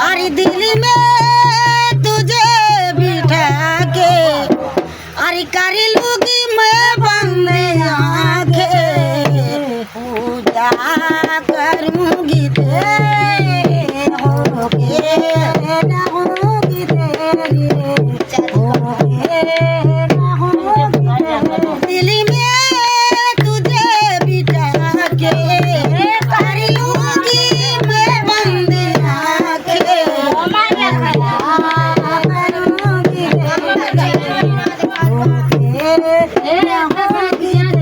अरे दिल में तुझे बिठा के अरे कर लूँगी मैं बंद आँखें पूजा करूँगी तेरे होके रहूँगी तेरी होके रहूँगी दिल में तुझे बिठा के कर लूँगी मैं बंद आँखें करूँगी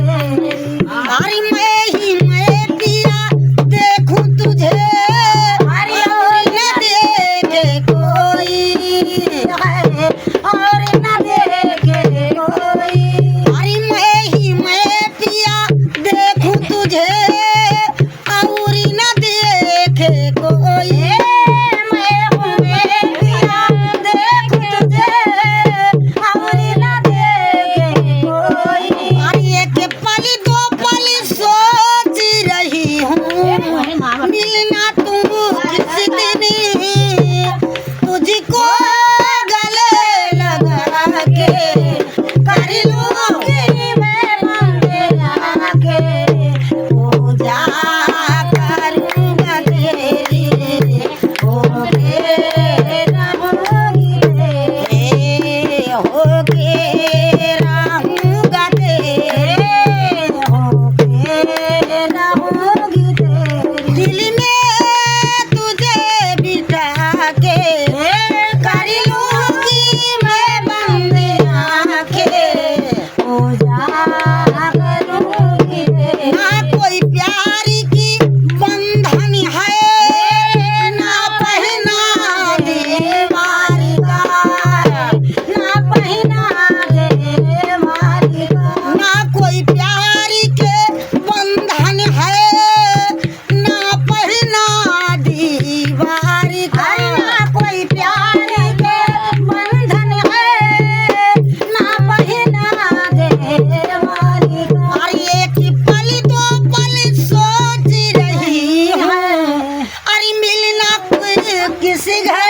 अरे मैं पिया देखूं तुझे अरे और न देखे कोई और न देखे कोई अरे मैं पिया देखूं तुझे और न देखे कोई मैं पिया देखूं तुझे और न देखे कोई अरे एक पल दो पल सोच रही हूँ मिलना तू किस दिन तुझको गले लगा के कर लूँगी मैं बंद आँखें पूजा करूँगा तेरी होके रहूँगी तेरे होके रहूँगा तेरे होके रहूँगी तेरी दिल में तुझे बिठा के कर लूँगी मैं बंद आँखें पूजा करूँगी तेरी ना कोई प्यार की बंधन है ना पहना दीवार का ना पहना दीवार का ना कोई प्यार के बंधन है ना पहना दीवार का ना कोई प्यार के बंधन है ना पहना दीवार का अरे एक पल दो पल सोच रही हूँ अरे मिलना किस घर